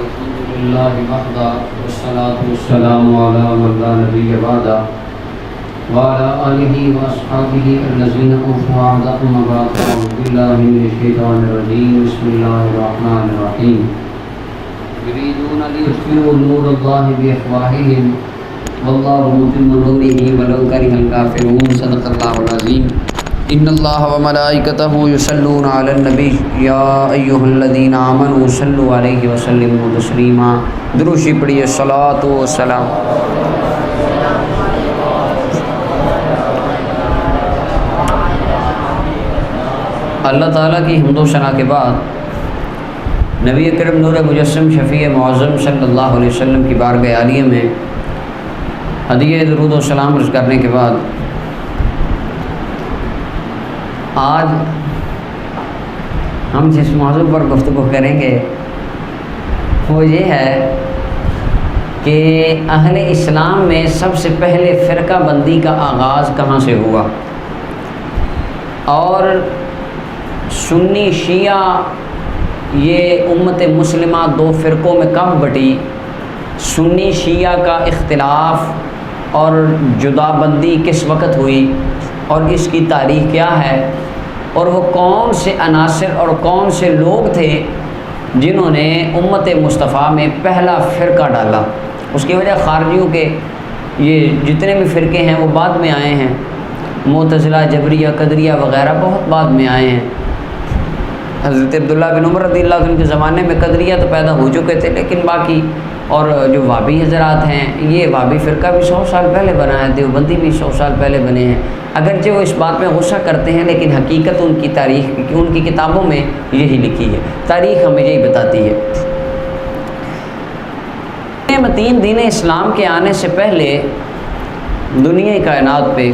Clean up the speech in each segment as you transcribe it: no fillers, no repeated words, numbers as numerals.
الحمد لله وحده والصلاة والسلام على من لا نبي بعده وعلى آله وأصحابه الذين أوفوا عهدهم وبعد أعوذ بالله من الشيطان الرجيم بسم الله الرحمن الرحيم يريدون ليطفئوا نور الله بأفواههم والله متم نوره ولو كره الكافرون صدق الله العظيم ان اللہ و ملائکتہ یصلون علی النبی یا ایھا الذین آمنوا صلوا علیہ وسلموا تسلیما درود شریف پڑھیے صلاۃ و سلام اللہ تعالیٰ کی حمد و ثنا کے بعد نبی اکرم نور مجسم شفیع معظم صلی اللہ علیہ وسلم کی بارگاہ عالیہ میں ہدیہ درود و سلام عرض کرنے کے بعد آج ہم جس موضوع پر گفتگو کریں گے وہ یہ ہے کہ اہل اسلام میں سب سے پہلے فرقہ بندی کا آغاز کہاں سے ہوا اور سنی شیعہ یہ امت مسلمہ دو فرقوں میں کب بٹی، سنی شیعہ کا اختلاف اور جدا بندی کس وقت ہوئی اور اس کی تاریخ کیا ہے، اور وہ کون سے عناصر اور کون سے لوگ تھے جنہوں نے امت مصطفیٰ میں پہلا فرقہ ڈالا۔ اس کی وجہ خارجیوں کے یہ جتنے بھی فرقے ہیں وہ بعد میں آئے ہیں، معتزلہ، جبریہ، قدریہ وغیرہ بہت بعد میں آئے ہیں۔ حضرت عبداللہ بن عمر رضی اللہ عنہ کے زمانے میں قدریہ تو پیدا ہو چکے تھے، لیکن باقی اور جو وہابی حضرات ہیں یہ وہابی فرقہ بھی 100 سال پہلے بنا ہے، دیوبندی بھی 100 سال پہلے بنے ہیں۔ اگرچہ وہ اس بات میں غصہ کرتے ہیں لیکن حقیقت ان کی تاریخ ان کی کتابوں میں یہی لکھی ہے، تاریخ ہمیں یہی بتاتی ہے۔ متین دین اسلام کے آنے سے پہلے دنیا کائنات پہ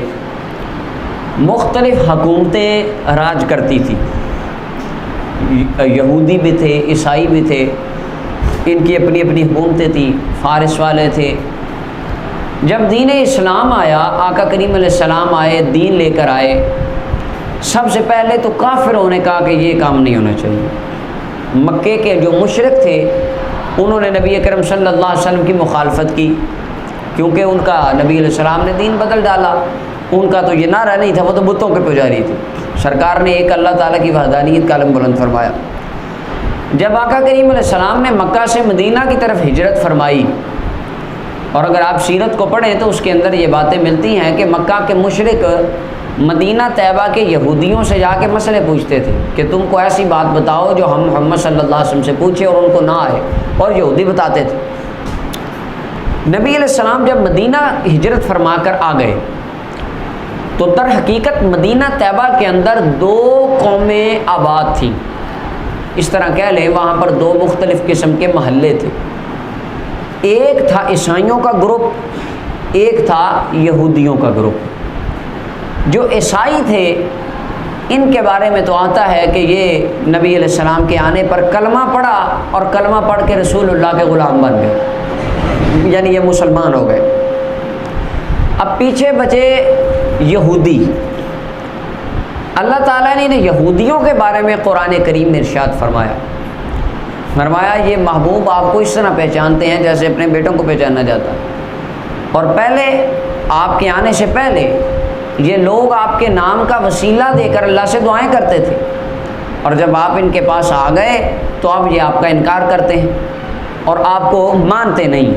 مختلف حکومتیں راج کرتی تھیں، یہودی بھی تھے، عیسائی بھی تھے، ان کی اپنی اپنی حکومتیں تھیں، فارس والے تھے۔ جب دین اسلام آیا، آقا کریم علیہ السلام آئے، دین لے کر آئے، سب سے پہلے تو کافروں نے کہا کہ یہ کام نہیں ہونا چاہیے۔ مکے کے جو مشرک تھے انہوں نے نبی اکرم صلی اللہ علیہ وسلم کی مخالفت کی، کیونکہ ان کا نبی علیہ السلام نے دین بدل ڈالا۔ ان کا تو یہ نعرہ نہیں تھا، وہ تو بتوں کے پجاری تھے۔ سرکار نے ایک اللہ تعالیٰ کی وحدانیت کا علم بلند فرمایا۔ جب آقا کریم علیہ السلام نے مکہ سے مدینہ کی طرف ہجرت فرمائی، اور اگر آپ سیرت کو پڑھیں تو اس کے اندر یہ باتیں ملتی ہیں کہ مکہ کے مشرک مدینہ طیبہ کے یہودیوں سے جا کے مسئلے پوچھتے تھے کہ تم کو ایسی بات بتاؤ جو ہم محمد صلی اللہ علیہ وسلم سے پوچھے اور ان کو نہ آئے، اور یہودی بتاتے تھے۔ نبی علیہ السلام جب مدینہ ہجرت فرما کر آ گئے تو در حقیقت مدینہ طیبہ کے اندر 2 قومیں آباد تھیں، اس طرح کہہ لیں وہاں پر 2 مختلف قسم کے محلے تھے۔ ایک تھا عیسائیوں کا گروپ، ایک تھا یہودیوں کا گروپ۔ جو عیسائی تھے ان کے بارے میں تو آتا ہے کہ یہ نبی علیہ السلام کے آنے پر کلمہ پڑھا اور کلمہ پڑھ کے رسول اللہ کے غلام بن گئے، یعنی یہ مسلمان ہو گئے۔ اب پیچھے بچے یہودی۔ اللہ تعالیٰ نے انہیں یہودیوں کے بارے میں قرآن کریم میں ارشاد فرمایا یہ محبوب آپ کو اس طرح پہچانتے ہیں جیسے اپنے بیٹوں کو پہچانا جاتا ہے، اور پہلے آپ کے آنے سے پہلے یہ لوگ آپ کے نام کا وسیلہ دے کر اللہ سے دعائیں کرتے تھے، اور جب آپ ان کے پاس آ گئے تو اب یہ آپ کا انکار کرتے ہیں اور آپ کو مانتے نہیں۔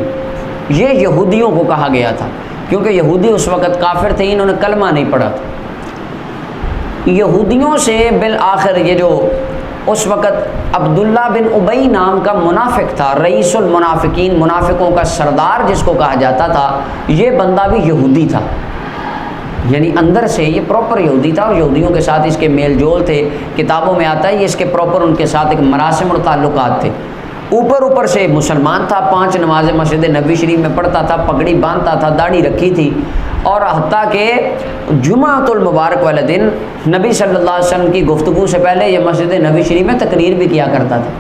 یہ یہودیوں کو کہا گیا تھا کیونکہ یہودی اس وقت کافر تھے، انہوں نے کلمہ نہیں پڑھا تھا۔ یہودیوں سے بالآخر یہ جو اس وقت عبداللہ بن ابی نام کا منافق تھا، رئیس المنافقین، منافقوں کا سردار جس کو کہا جاتا تھا، یہ بندہ بھی یہودی تھا، یعنی اندر سے یہ پراپر یہودی تھا، اور یہودیوں کے ساتھ اس کے میل جول تھے۔ کتابوں میں آتا ہے یہ اس کے پراپر ان کے ساتھ ایک مراسم اور تعلقات تھے۔ اوپر سے مسلمان تھا، 5 نمازیں مسجد نبی شریف میں پڑھتا تھا، پگڑی باندھتا تھا، داڑھی رکھی تھی، اور حتیٰ کہ جمعۃ المبارک والے دن نبی صلی اللہ علیہ وسلم کی گفتگو سے پہلے یہ مسجد نبی شریف میں تقریر بھی کیا کرتا تھا،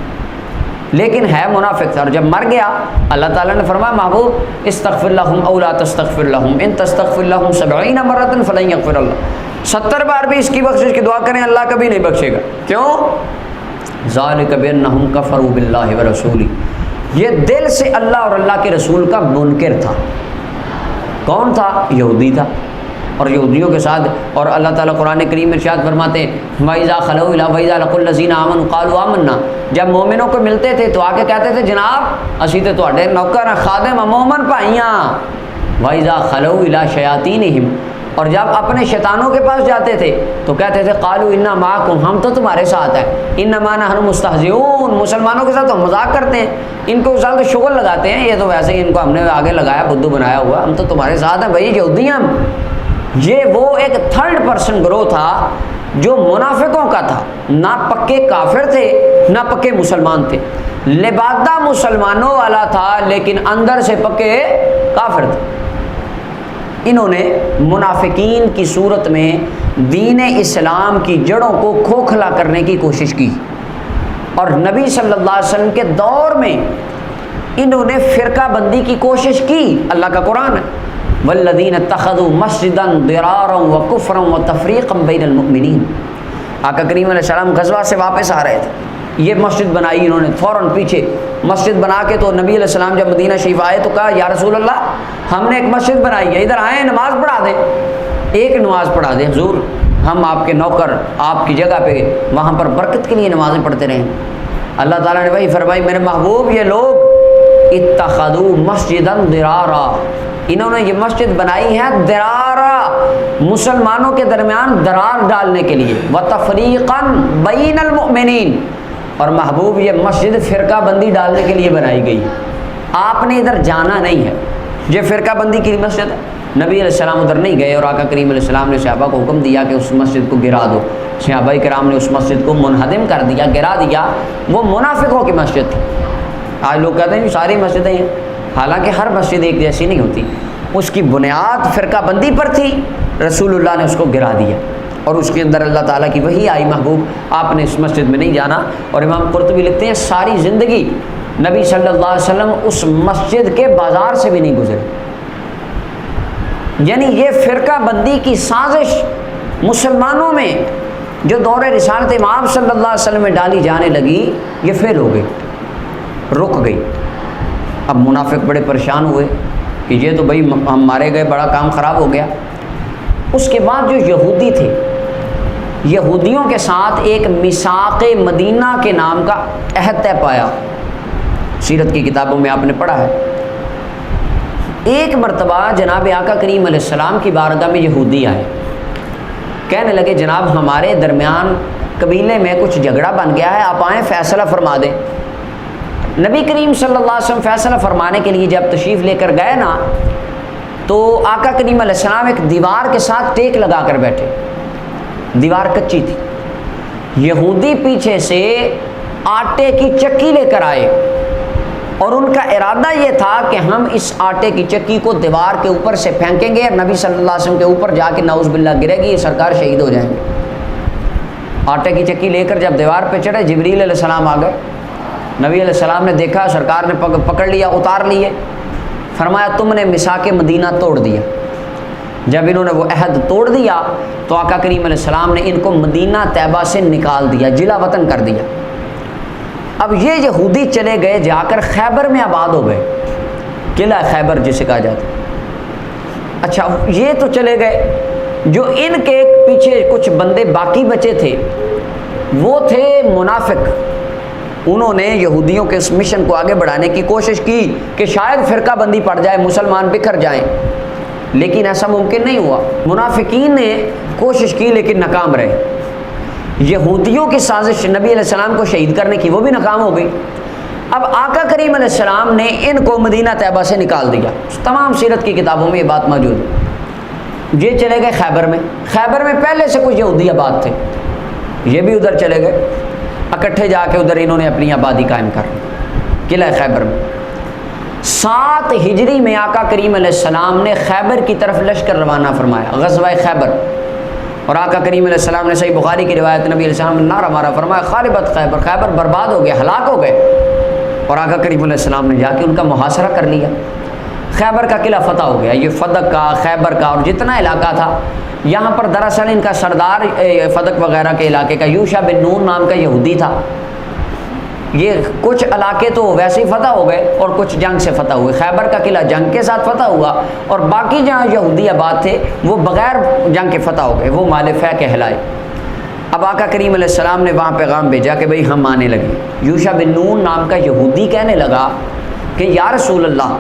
لیکن ہے منافق تھا۔ اور جب مر گیا اللہ تعالیٰ نے فرمایا محبوب استغفر لہم او لا تستغفر لہم ان تستغفر لہم 70 مرۃ فلن یغفر اللہ، 70 بار بھی اس کی بخشش کی دعا کریں اللہ کبھی نہیں بخشے گا۔ کیوں؟ ذالک بانہم کفروا باللہ ورسولہ، یہ دل سے اللہ اور اللہ کے رسول کا منکر تھا۔ کون تھا؟ یہودی تھا۔ اور یہودیوں کے ساتھ، اور اللہ تعالیٰ قرآن کریم میں ارشاد فرماتے ہیں وَإِذَا خَلَوْا إِلَىٰ وَإِذَا لَقُوا الَّذِينَ آمَنُوا قَالُوا آمَنَّا، جب مومنوں کو ملتے تھے تو آ کے کہتے تھے جناب اسی تے تواڈے نوکر ہیں، خادم ہیں، مومن بھائیاں۔ وَإِذَا خَلَوْا إِلَىٰ شَيَاطِينِهِمْ، اور جب اپنے شیطانوں کے پاس جاتے تھے تو کہتے تھے قالوا انا معکم، ہم تو تمہارے ساتھ ہیں، انما نحن مستہزئون، مسلمانوں کے ساتھ ہم مذاق کرتے ہیں، ان کو ساتھ تو شغل لگاتے ہیں، یہ تو ویسے ہی ان کو ہم نے آگے لگایا، بدھو بنایا ہوا، ہم تو تمہارے ساتھ ہیں بھائی یہودی ہیں ہم۔ یہ وہ ایک تھرڈ پرسن گروہ تھا جو منافقوں کا تھا، نہ پکے کافر تھے نہ پکے مسلمان تھے، لبادہ مسلمانوں والا تھا لیکن اندر سے پکے کافر تھے۔ انہوں نے منافقین کی صورت میں دین اسلام کی جڑوں کو کھوکھلا کرنے کی کوشش کی، اور نبی صلی اللہ علیہ وسلم کے دور میں انہوں نے فرقہ بندی کی کوشش کی۔ اللہ کا قرآن ہے والذین اتخذوا مسجدا ضرارا وکفرا وتفریقا بین المؤمنین۔ آقا کریم علیہ السلام غزوہ سے واپس آ رہے تھے، یہ مسجد بنائی انہوں نے، فوراً پیچھے مسجد بنا کے تو نبی علیہ السلام جب مدینہ شریف آئے تو کہا یا رسول اللہ ہم نے ایک مسجد بنائی ہے، ادھر آئیں نماز پڑھا دیں، ایک نماز پڑھا دیں حضور، ہم آپ کے نوکر آپ کی جگہ پہ وہاں پر برکت کے لیے نمازیں پڑھتے رہیں۔ اللہ تعالیٰ نے وہی فرمائی میرے محبوب یہ لوگ اتخذوا مسجدا ضرارا، انہوں نے یہ مسجد بنائی ہے درارا، مسلمانوں کے درمیان درار ڈالنے کے لیے، وتفریقا بین المؤمنین، اور محبوب یہ مسجد فرقہ بندی ڈالنے کے لیے بنائی گئی، آپ نے ادھر جانا نہیں ہے، یہ فرقہ بندی کی مسجد ہے۔ نبی علیہ السلام ادھر نہیں گئے اور آقا کریم علیہ السلام نے صحابہ کو حکم دیا کہ اس مسجد کو گرا دو، صحابہ کرام نے اس مسجد کو منہدم کر دیا، گرا دیا، وہ منافقوں کی مسجد تھی۔ آج لوگ کہتے ہیں کہ ساری مسجدیں ہیں، حالانکہ ہر مسجد ایک جیسی نہیں ہوتی، اس کی بنیاد فرقہ بندی پر تھی، رسول اللہ نے اس کو گرا دیا، اور اس کے اندر اللہ تعالیٰ کی وحی آئی محبوب آپ نے اس مسجد میں نہیں جانا۔ اور امام قرطبی لکھتے ہیں ساری زندگی نبی صلی اللہ علیہ وسلم اس مسجد کے بازار سے بھی نہیں گزرے، یعنی یہ فرقہ بندی کی سازش مسلمانوں میں جو دور رسالت امام صلی اللہ علیہ وسلم میں ڈالی جانے لگی یہ فیل ہو گئی، رک گئی۔ اب منافق بڑے پریشان ہوئے کہ یہ تو بھائی ہم مارے گئے، بڑا کام خراب ہو گیا۔ اس کے بعد جو یہودی تھے، یہودیوں کے ساتھ ایک میثاق مدینہ کے نام کا عہد طے پایا، سیرت کی کتابوں میں آپ نے پڑھا ہے۔ ایک مرتبہ جناب آقا کریم علیہ السلام کی بارگاہ میں یہودی آئے، کہنے لگے جناب ہمارے درمیان قبیلے میں کچھ جھگڑا بن گیا ہے، آپ آئیں فیصلہ فرما دیں۔ نبی کریم صلی اللہ علیہ وسلم فیصلہ فرمانے کے لیے جب تشریف لے کر گئے نا تو آقا کریم علیہ السلام ایک دیوار کے ساتھ ٹیک لگا کر بیٹھے، دیوار کچی تھی، یہودی پیچھے سے آٹے کی چکی لے کر آئے، اور ان کا ارادہ یہ تھا کہ ہم اس آٹے کی چکی کو دیوار کے اوپر سے پھینکیں گے اور نبی صلی اللہ علیہ وسلم کے اوپر جا کے نعوذ باللہ گرے گی، یہ سرکار شہید ہو جائیں گے۔ آٹے کی چکی لے کر جب دیوار پہ چڑھے جبریل علیہ السلام آ گئے، نبی علیہ السلام نے دیکھا سرکار نے پکڑ لیا، اتار لیے، فرمایا تم نے میثاق مدینہ توڑ دیا۔ جب انہوں نے وہ عہد توڑ دیا تو آقا کریم علیہ السلام نے ان کو مدینہ طیبہ سے نکال دیا، جلا وطن کر دیا۔ اب یہ یہودی چلے گئے جا کر خیبر میں آباد ہو گئے، قلعہ خیبر جسے کہا جاتا ہے۔ اچھا یہ تو چلے گئے، جو ان کے پیچھے کچھ بندے باقی بچے تھے وہ تھے منافق، انہوں نے یہودیوں کے اس مشن کو آگے بڑھانے کی کوشش کی کہ شاید فرقہ بندی پڑ جائے، مسلمان بکھر جائیں، لیکن ایسا ممکن نہیں ہوا۔ منافقین نے کوشش کی لیکن ناکام رہے۔ یہودیوں کی سازش نبی علیہ السلام کو شہید کرنے کی وہ بھی ناکام ہو گئی۔ اب آقا کریم علیہ السلام نے ان کو مدینہ طیبہ سے نکال دیا، تمام سیرت کی کتابوں میں یہ بات موجود ہے۔ یہ چلے گئے خیبر میں، خیبر میں پہلے سے کچھ یہودی آباد تھے، یہ بھی ادھر چلے گئے، اکٹھے جا کے ادھر انہوں نے اپنی آبادی قائم کر لی قلعہ خیبر میں۔ 7 ہجری میں آقا کریم علیہ السلام نے خیبر کی طرف لشکر روانہ فرمایا، غزوہ خیبر، اور آقا کریم علیہ السلام نے صحیح بخاری کی روایت نبی علیہ السلام نے نعرہ مارا، فرمایا خاربت خیبر، خیبر برباد ہو گیا، ہلاک ہو گئے، اور آقا کریم علیہ السلام نے جا کے ان کا محاصرہ کر لیا، خیبر کا قلعہ فتح ہو گیا۔ یہ فدق کا، خیبر کا اور جتنا علاقہ تھا، یہاں پر دراصل ان کا سردار فدق وغیرہ کے علاقے کا یوشع بن نون نام کا یہودی تھا، یہ کچھ علاقے تو ویسے ہی فتح ہو گئے اور کچھ جنگ سے فتح ہوئے. خیبر کا قلعہ جنگ کے ساتھ فتح ہوا اور باقی جہاں یہودی آباد تھے وہ بغیر جنگ کے فتح ہو گئے, وہ مال فہ کہلائے. اب آقا کریم علیہ السلام نے وہاں پیغام بھیجا کہ بھئی ہم آنے لگے. یوشع بن نون نام کا یہودی کہنے لگا کہ یا رسول اللہ,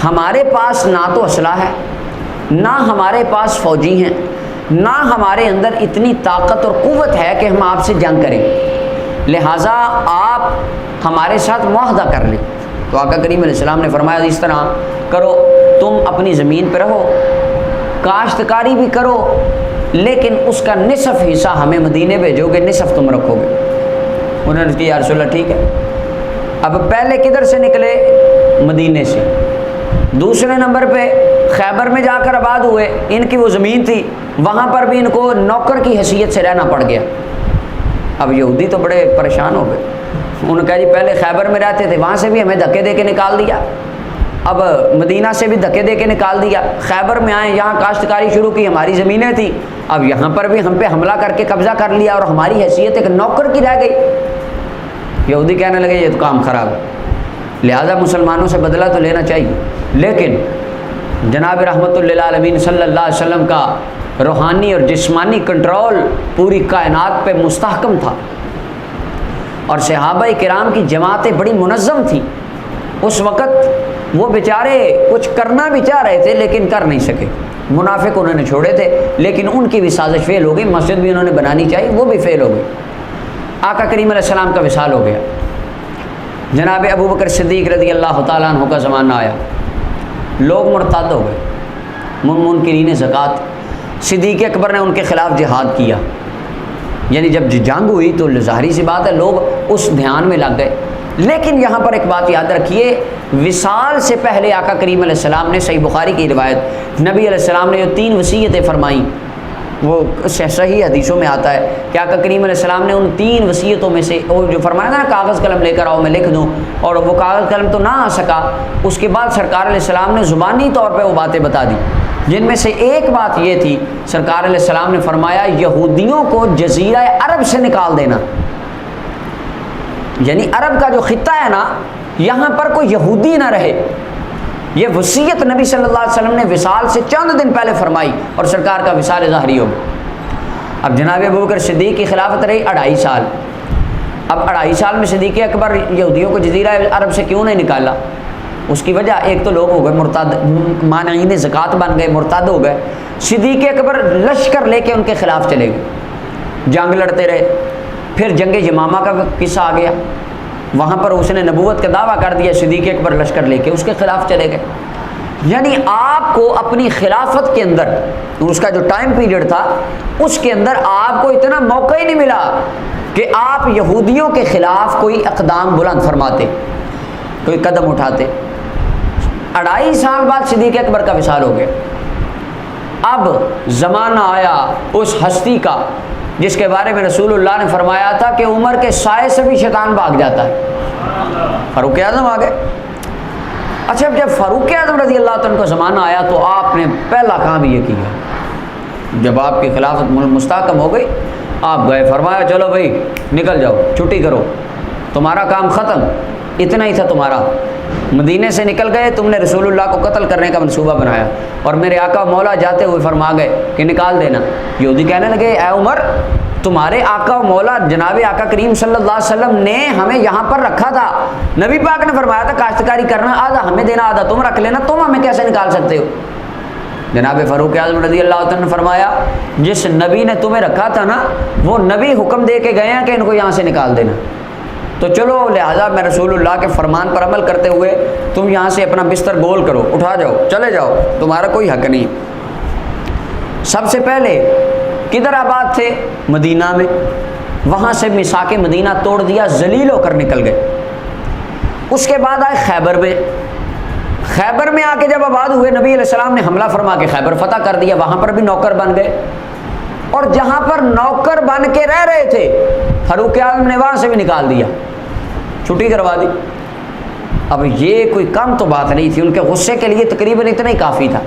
ہمارے پاس نہ تو اسلحہ ہے, نہ ہمارے پاس فوجی ہیں, نہ ہمارے اندر اتنی طاقت اور قوت ہے کہ ہم آپ سے جنگ کریں, لہٰذا آپ ہمارے ساتھ معاہدہ کر لیں. تو آقا کریم علیہ السلام نے فرمایا اس طرح کرو, تم اپنی زمین پہ رہو, کاشتکاری بھی کرو, لیکن اس کا نصف حصہ ہمیں مدینے بھیجو گے, نصف تم رکھو گے. انہوں نے کہا یا رسول اللہ ٹھیک ہے. اب پہلے کدھر سے نکلے؟ مدینے سے. دوسرے نمبر پہ خیبر میں جا کر آباد ہوئے, ان کی وہ زمین تھی, وہاں پر بھی ان کو نوکر کی حیثیت سے رہنا پڑ گیا. اب یہودی تو بڑے پریشان ہو گئے. انہوں نے کہا جی پہلے خیبر میں رہتے تھے, وہاں سے بھی ہمیں دھکے دے کے نکال دیا, اب مدینہ سے بھی دھکے دے کے نکال دیا, خیبر میں آئے, یہاں کاشتکاری شروع کی, ہماری زمینیں تھیں, اب یہاں پر بھی ہم پہ حملہ کر کے قبضہ کر لیا اور ہماری حیثیت ایک نوکر کی رہ گئی. یہودی کہنے لگے یہ تو کام خراب ہے, لہٰذا مسلمانوں سے بدلہ تو لینا چاہیے. لیکن جناب رحمت للعالمین صلی اللہ علیہ وسلم کا روحانی اور جسمانی کنٹرول پوری کائنات پہ مستحکم تھا, اور صحابہ کرام کی جماعتیں بڑی منظم تھیں. اس وقت وہ بیچارے کچھ کرنا بھی چاہ رہے تھے لیکن کر نہیں سکے. منافق انہوں نے چھوڑے تھے لیکن ان کی بھی سازش فیل ہو گئی, مسجد بھی انہوں نے بنانی چاہیے, وہ بھی فیل ہو گئی. آقا کریم علیہ السلام کا وصال ہو گیا. جناب ابو بکر صدیق رضی اللہ تعالیٰ عنہ کا زمانہ آیا, لوگ مرتد ہو گئے, منکرین زکوٰۃ. صدیق اکبر نے ان کے خلاف جہاد کیا, یعنی جب جنگ ہوئی تو ظاہری سی بات ہے لوگ اس دھیان میں لگ گئے. لیکن یہاں پر ایک بات یاد رکھیے, وصال سے پہلے آقا کریم علیہ السلام نے, صحیح بخاری کی روایت, نبی علیہ السلام نے جو 3 وصیتیں فرمائیں, وہ صحیح حدیثوں میں آتا ہے کہ آقا کریم علیہ السلام نے ان 3 وصیتوں میں سے وہ جو فرمایا تھا نا کاغذ قلم لے کر آؤ میں لکھ دوں, اور وہ کاغذ قلم تو نہ آ سکا. اس کے بعد سرکار علیہ السلام نے زبانی طور پہ وہ باتیں بتا دی, جن میں سے ایک بات یہ تھی, سرکار علیہ السلام نے فرمایا یہودیوں کو جزیرہ عرب سے نکال دینا. یعنی عرب کا جو خطہ ہے نا, یہاں پر کوئی یہودی نہ رہے. یہ وصیت نبی صلی اللہ علیہ وسلم نے وصال سے چند دن پہلے فرمائی اور سرکار کا وصال ظاہری ہو گیا. اب جناب ابوبکر صدیق کی خلافت رہی 2.5 سال. اب 2.5 سال میں صدیق اکبر یہودیوں کو جزیرہ عرب سے کیوں نہیں نکالا؟ اس کی وجہ ایک تو لوگ ہو گئے مرتد, مانعین زکوٰۃ بن گئے, مرتد ہو گئے. صدیق اکبر لشکر لے کے ان کے خلاف چلے گئے, جنگ لڑتے رہے. پھر جنگ یمامہ کا قصہ آ گیا, وہاں پر اس نے نبوت کا دعویٰ کر دیا, صدیق اکبر لشکر لے کے اس کے خلاف چلے گئے. یعنی آپ کو اپنی خلافت کے اندر, اس کا جو ٹائم پیریڈ تھا اس کے اندر آپ کو اتنا موقع ہی نہیں ملا کہ آپ یہودیوں کے خلاف کوئی اقدام بلند فرماتے, کوئی قدم اٹھاتے. 2.5 سال بعد صدیق اکبر کا وصال ہو گیا. اب زمانہ آیا اس ہستی کا جس کے بارے میں رسول اللہ نے فرمایا تھا کہ عمر کے سائے سے بھی شیطان بھاگ جاتا ہے. فاروق اعظم آ گئے. اچھا جب فاروق اعظم رضی اللہ عنہ کا زمانہ آیا تو آپ نے پہلا کام یہ کیا, جب آپ کی خلافت مستحکم ہو گئی آپ گئے, فرمایا چلو بھائی نکل جاؤ, چھٹی کرو, تمہارا کام ختم, اتنا ہی تھا تمہارا. مدینے سے نکل گئے, تم نے رسول اللہ کو قتل کرنے کا منصوبہ بنایا, اور میرے آقا مولا جاتے ہوئے فرما گئے کہ نکال دینا. یہودی کہنے لگے اے عمر, تمہارے آقا و مولا جناب آقا کریم صلی اللہ علیہ وسلم نے ہمیں یہاں پر رکھا تھا, نبی پاک نے فرمایا تھا کاشتکاری کرنا آدھا ہمیں دینا آدھا تم رکھ لینا, تم ہمیں کیسے نکال سکتے ہو؟ جناب فاروق اعظم رضی اللہ عنہ نے فرمایا جس نبی نے تمہیں رکھا تھا نا وہ نبی حکم دے کے گئے ہیں کہ ان کو یہاں سے نکال دینا, تو چلو لہٰذا میں رسول اللہ کے فرمان پر عمل کرتے ہوئے تم یہاں سے اپنا بستر گول کرو, اٹھا جاؤ, چلے جاؤ, تمہارا کوئی حق نہیں. سب سے پہلے کدھر آباد تھے؟ مدینہ میں. وہاں سے میثاق مدینہ توڑ دیا, ذلیل ہو کر نکل گئے. اس کے بعد آئے خیبر میں. خیبر میں آ کے جب آباد ہوئے, نبی علیہ السلام نے حملہ فرما کے خیبر فتح کر دیا, وہاں پر بھی نوکر بن گئے, اور جہاں پر نوکر بن کے رہ رہے تھے فاروق اعظم نے وہاں سے بھی نکال دیا, چھٹی کروا دی. اب یہ کوئی کم تو بات نہیں تھی, ان کے غصے کے لیے تقریباً اتنا ہی کافی تھا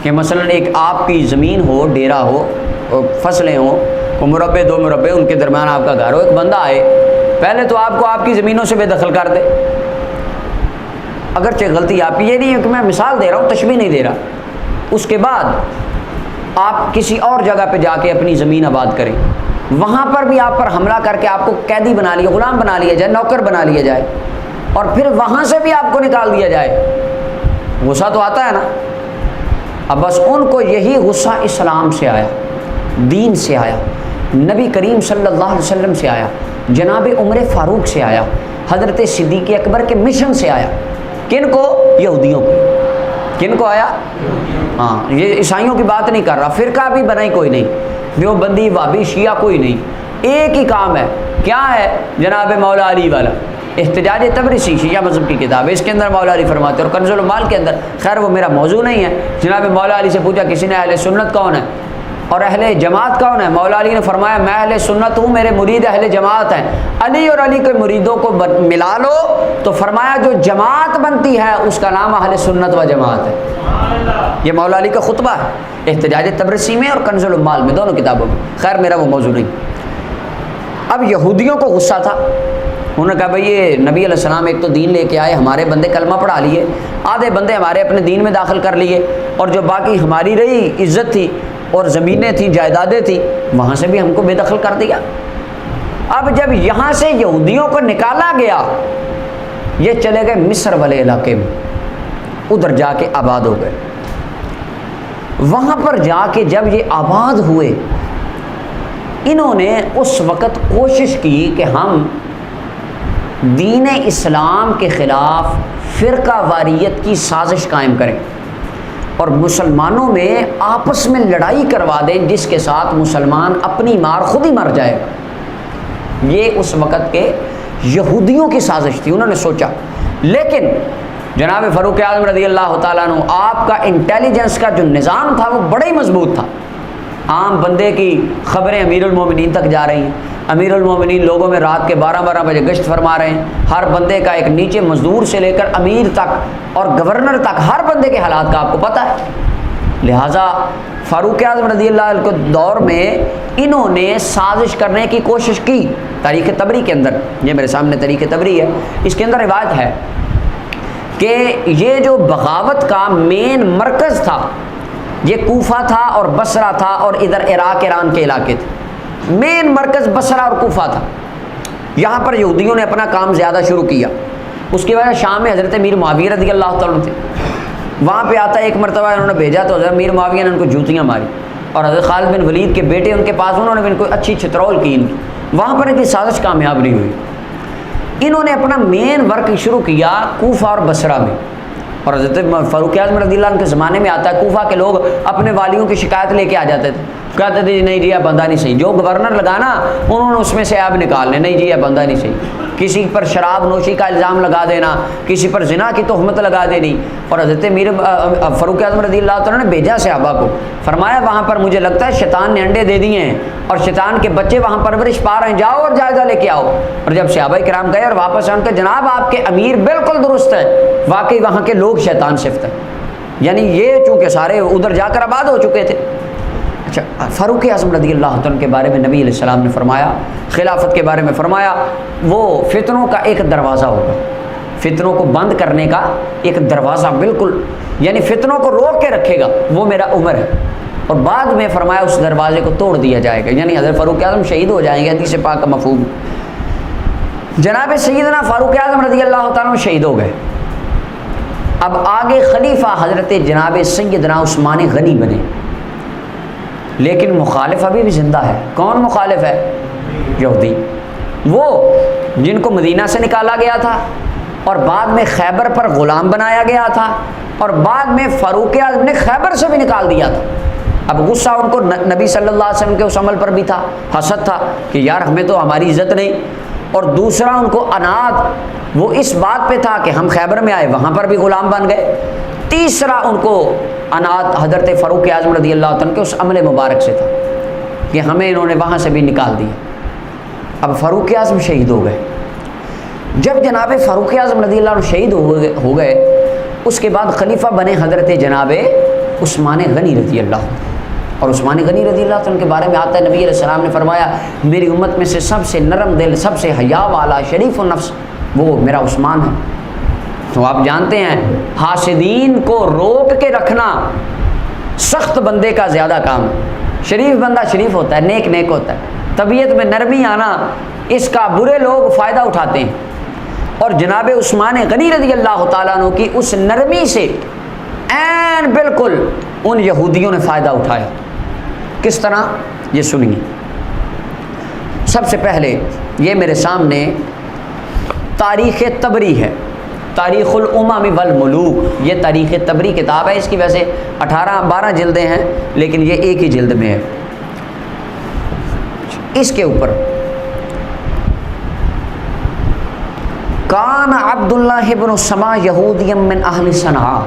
کہ مثلا ایک آپ کی زمین ہو, ڈیرا ہو, فصلیں ہوں, کو مربع 2 مربع ان کے درمیان آپ کا گھر ہو, ایک بندہ آئے پہلے تو آپ کو آپ کی زمینوں سے بے دخل کر دے، اگرچہ غلطی آپ کی یہ نہیں ہے کہ میں مثال دے رہا ہوں، تشبیہ نہیں دے رہا، اس کے بعد آپ کسی اور جگہ پہ جا کے اپنی زمین آباد کریں، وہاں پر بھی آپ پر حملہ کر کے آپ کو قیدی بنا لیا، غلام بنا لیا جائے، نوکر بنا لیا جائے، اور پھر وہاں سے بھی آپ کو نکال دیا جائے، غصہ تو آتا ہے نا۔ اب بس ان کو یہی غصہ اسلام سے آیا، دین سے آیا، نبی کریم صلی اللہ علیہ وسلم سے آیا، جناب عمر فاروق سے آیا، حضرت صدیق اکبر کے مشن سے آیا۔ کن کو؟ یہودیوں کو۔ کن کو آیا؟ ہاں، یہ عیسائیوں کی بات نہیں کر رہا، فرقہ بھی بنائی کوئی نہیں، دیوبندی وہابی شیعہ کوئی نہیں، ایک ہی کام ہے، کیا ہے؟ جناب مولا علی والا احتجاج تبرسی، شیعہ مذہب کی کتاب ہے، اس کے اندر مولا علی فرماتے ہیں، اور کنز المال کے اندر، خیر وہ میرا موضوع نہیں ہے، جناب مولا علی سے پوچھا کسی نے اہل سنت کون ہے اور اہل جماعت کون ہے؟ مولا علی نے فرمایا میں اہل سنت ہوں، میرے مرید اہل جماعت ہیں۔ علی اور علی کے مریدوں کو ملا لو تو فرمایا جو جماعت بنتی ہے اس کا نام اہل سنت و جماعت ہے۔ یہ مولا علی کا خطبہ ہے احتجاج تبرسی میں اور کنز المال میں، دونوں کتابوں میں، خیر میرا وہ موضوع نہیں۔ اب یہودیوں کو غصہ تھا، انہوں نے کہا بھئی یہ نبی علیہ السلام ایک تو دین لے کے آئے، ہمارے بندے کلمہ پڑھا لیے، آدھے بندے ہمارے اپنے دین میں داخل کر لیے، اور جو باقی ہماری رہی عزت تھی اور زمینیں تھیں، جائیدادیں تھیں، وہاں سے بھی ہم کو بے دخل کر دیا۔ اب جب یہاں سے یہودیوں کو نکالا گیا، یہ چلے گئے مصر والے علاقے میں، ادھر جا کے آباد ہو گئے۔ وہاں پر جا کے جب یہ آباد ہوئے، انہوں نے اس وقت کوشش کی کہ ہم دین اسلام کے خلاف فرقہ واریت کی سازش قائم کریں اور مسلمانوں میں آپس میں لڑائی کروا دیں جس کے ساتھ مسلمان اپنی مار خود ہی مر جائے گا۔ یہ اس وقت کے یہودیوں کی سازش تھی، انہوں نے سوچا۔ لیکن جناب فاروق اعظم رضی اللہ تعالیٰ عنہ، آپ کا انٹیلیجنس کا جو نظام تھا وہ بڑا ہی مضبوط تھا۔ عام بندے کی خبریں امیر المومنین تک جا رہی ہیں، امیر المومنین لوگوں میں رات کے 12 بجے گشت فرما رہے ہیں، ہر بندے کا ایک نیچے مزدور سے لے کر امیر تک اور گورنر تک ہر بندے کے حالات کا آپ کو پتہ ہے۔ لہٰذا فاروق اعظم رضی اللہ عنہ کے دور میں انہوں نے سازش کرنے کی کوشش کی۔ تاریخ طبری کے اندر، یہ میرے سامنے تاریخ طبری ہے، اس کے اندر روایت ہے کہ یہ جو بغاوت کا مین مرکز تھا یہ کوفہ تھا اور بصرہ تھا، اور ادھر عراق ایران کے علاقے تھے، مین مرکز بصرہ اور کوفہ تھا۔ یہاں پر یہودیوں نے اپنا کام زیادہ شروع کیا۔ اس کی وجہ شام میں حضرت امیر معاویہ رضی اللہ تعالیٰ تھے، وہاں پہ آتا ہے ایک مرتبہ انہوں نے بھیجا تو حضرت امیر معاویہ نے ان کو جوتیاں ماری، اور حضرت خالد بن ولید کے بیٹے ان کے پاس، انہوں نے بھی ان کو اچھی چھترول کی ان کی، وہاں پر ان کی سازش کامیاب نہیں ہوئی۔ انہوں نے اپنا مین ورک شروع کیا کوفہ اور بصرہ میں، اور حضرت فاروق اعظم رضی اللہ عنہ کے زمانے میں آتا ہے کوفہ کے لوگ اپنے والیوں کی شکایت لے کے آ جاتے تھے، کہتے تھے جی نہیں جی یہ بندہ نہیں صحیح، جو گورنر لگانا انہوں نے اس میں سے عیب نکالنے، نہیں جی یہ بندہ نہیں صحیح، کسی پر شراب نوشی کا الزام لگا دینا، کسی پر زنا کی تہمت لگا دینی۔ اور حضرت فاروق اعظم رضی اللہ تعالیٰ نے بھیجا صحابہ کو، فرمایا وہاں پر مجھے لگتا ہے شیطان نے انڈے دے دیے ہیں اور شیطان کے بچے وہاں پرورش پا رہے ہیں، جاؤ اور جائزہ لے کے آؤ۔ اور جب صحابہ کرام گئے اور واپس آن کے جناب آپ کے امیر بالکل درست ہے، واقعی وہاں کے لوگ شیطان صفت ہیں، یعنی یہ چونکہ سارے ادھر جا کر آباد ہو چکے تھے۔ اچھا، فاروق اعظم رضی اللہ عنہ کے بارے میں نبی علیہ السلام نے فرمایا، خلافت کے بارے میں فرمایا، وہ فتنوں کا ایک دروازہ ہوگا، فتنوں کو بند کرنے کا ایک دروازہ، بالکل یعنی فتنوں کو روک کے رکھے گا، وہ میرا عمر ہے، اور بعد میں فرمایا اس دروازے کو توڑ دیا جائے گا، یعنی حضرت فاروق اعظم شہید ہو جائیں گے، حدیث پاک کا مفہوم۔ جناب سیدنا فاروق اعظم رضی اللہ تعالیٰ شہید ہو گئے۔ اب آگے خلیفہ حضرت جناب سیدنا عثمان غنی بنے، لیکن مخالف ابھی بھی زندہ ہے۔ کون مخالف ہے؟ یہودی، وہ جن کو مدینہ سے نکالا گیا تھا اور بعد میں خیبر پر غلام بنایا گیا تھا، اور بعد میں فاروق اعظم نے خیبر سے بھی نکال دیا تھا۔ اب غصہ ان کو نبی صلی اللہ علیہ وسلم کے اس عمل پر بھی تھا، حسد تھا کہ یار ہمیں تو ہماری عزت نہیں، اور دوسرا ان کو اناد وہ اس بات پہ تھا کہ ہم خیبر میں آئے وہاں پر بھی غلام بن گئے، تیسرا ان کو اناد حضرت فاروق اعظم رضی اللہ عنہ کے اس عمل مبارک سے تھا کہ ہمیں انہوں نے وہاں سے بھی نکال دیا۔ اب فاروق اعظم شہید ہو گئے۔ جب جناب فاروق اعظم رضی اللہ عنہ شہید ہو گئے، اس کے بعد خلیفہ بنے حضرت جناب عثمان غنی رضی اللہ عنہ۔ اور عثمان غنی رضی اللہ عنہ کے بارے میں آتا ہے نبی علیہ السلام نے فرمایا میری امت میں سے سب سے نرم دل، سب سے حیا والا، شریف النفس وہ میرا عثمان ہے۔ تو آپ جانتے ہیں حاسدین کو روک کے رکھنا سخت بندے کا زیادہ کام ہے۔ شریف بندہ شریف ہوتا ہے، نیک نیک ہوتا ہے، طبیعت میں نرمی آنا اس کا برے لوگ فائدہ اٹھاتے ہیں، اور جناب عثمان غنی رضی اللہ تعالیٰ عنہ کی اس نرمی سے عین بالکل ان یہودیوں نے فائدہ اٹھایا۔ کس طرح؟ یہ سنیے۔ سب سے پہلے یہ میرے سامنے تاریخ طبری ہے، تاریخ الامم والملوک، یہ تاریخ طبری کتاب ہے، اس کی ویسے 12 جلدیں ہیں لیکن یہ ایک ہی جلد میں ہے۔ اس کے اوپر کان عبداللہ بن سما یہودی من اہل صنعاء،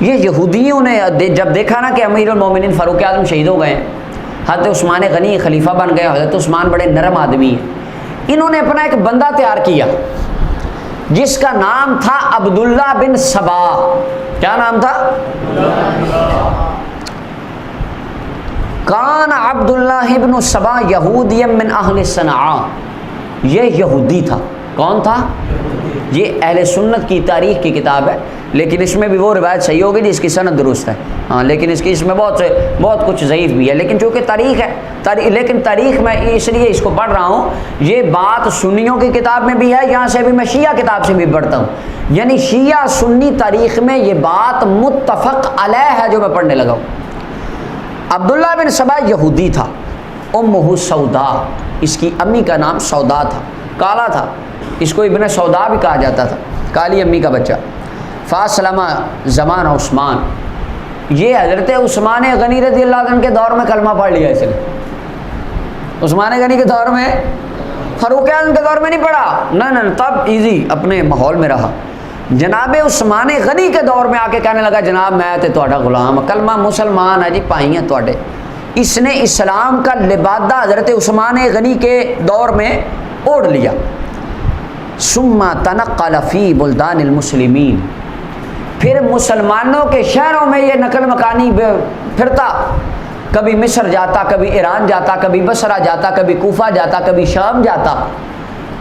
یہ یہودیوں نے جب دیکھا نا کہ امیر المومنین فاروق اعظم شہید ہو گئے، حضرت عثمان غنی خلیفہ بن گئے، حضرت عثمان بڑے نرم آدمی ہیں، انہوں نے اپنا ایک بندہ تیار کیا جس کا نام تھا عبداللہ بن سبا۔ کیا نام تھا؟ کان عبداللہ بن سبا یہودی من اہل صنعاء، یہ یہودی تھا۔ کون تھا؟ یہ اہل سنت کی تاریخ کی کتاب ہے، لیکن اس میں بھی وہ روایت صحیح ہوگی جس کی سند درست ہے، ہاں، لیکن اس میں بہت کچھ ضعیف بھی ہے، لیکن چونکہ تاریخ ہے، لیکن تاریخ میں اس لیے اس کو پڑھ رہا ہوں، یہ بات سنیوں کی کتاب میں بھی ہے، یہاں سے بھی میں شیعہ کتاب سے بھی پڑھتا ہوں، یعنی شیعہ سنی تاریخ میں یہ بات متفق علیہ ہے جو میں پڑھنے لگا ہوں۔ عبداللہ بن سبا یہودی تھا، امہ سودا، اس کی امی کا نام سودا تھا، کالا تھا، اس کو ابن سودا بھی کہا جاتا تھا، کالی امی کا بچہ۔ فاسلم زمان عثمان، یہ حضرت عثمان غنی رضی اللہ عنہ کے دور میں کلمہ پڑھ لیا اس نے، عثمان غنی کے دور میں، فاروق اعظم کے دور میں نہیں پڑھا، نہ تب ایزی اپنے ماحول میں رہا۔ جناب عثمان غنی کے دور میں آ کے کہنے لگا جناب میں تے تہاڈا غلام، کلمہ مسلمان ہے جی، پائی ہیں تواڈے۔ اس نے اسلام کا لبادہ حضرت عثمان غنی کے دور میں اوڑھ لیا۔ ثم تنقل فی بلدان المسلمین، پھر مسلمانوں کے شہروں میں یہ نقل مکانی پھرتا، کبھی مصر جاتا، کبھی ایران جاتا، کبھی بصرہ جاتا، کبھی کوفہ جاتا، کبھی شام جاتا،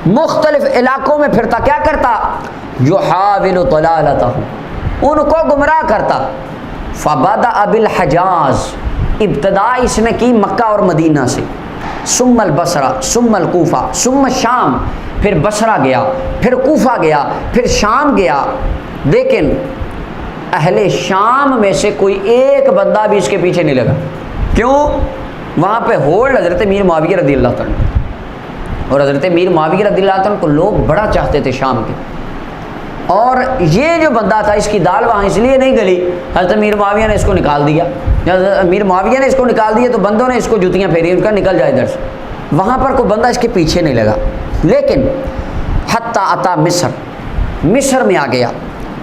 مختلف علاقوں میں پھرتا، کیا کرتا؟ یحاول ضلالتہ، ان کو گمراہ کرتا۔ فبدأ بالحجاز، ابتدا اس نے کی مکہ اور مدینہ سے، ثم البصرہ، ثم الکوفہ، ثم شام، پھر بصرہ گیا، پھر کوفہ گیا، پھر شام گیا، لیکن اہل شام میں سے کوئی ایک بندہ بھی اس کے پیچھے نہیں لگا۔ کیوں؟ وہاں پہ ہولڈ حضرت میر معاویہ رضی اللہ عنہ، اور حضرت میر معاویہ رضی اللہ عنہ کو لوگ بڑا چاہتے تھے شام کے، اور یہ جو بندہ تھا اس کی دال وہاں اس لیے نہیں گلی، حضرت میر معاویہ نے اس کو نکال دیا، جب میر معاویہ نے اس کو نکال دیا تو بندوں نے اس کو جوتیاں پھیری، ان کا نکل جائے ادھر سے، وہاں پر کوئی بندہ اس کے پیچھے نہیں لگا۔ لیکن حتی اتا مصر میں آ گیا،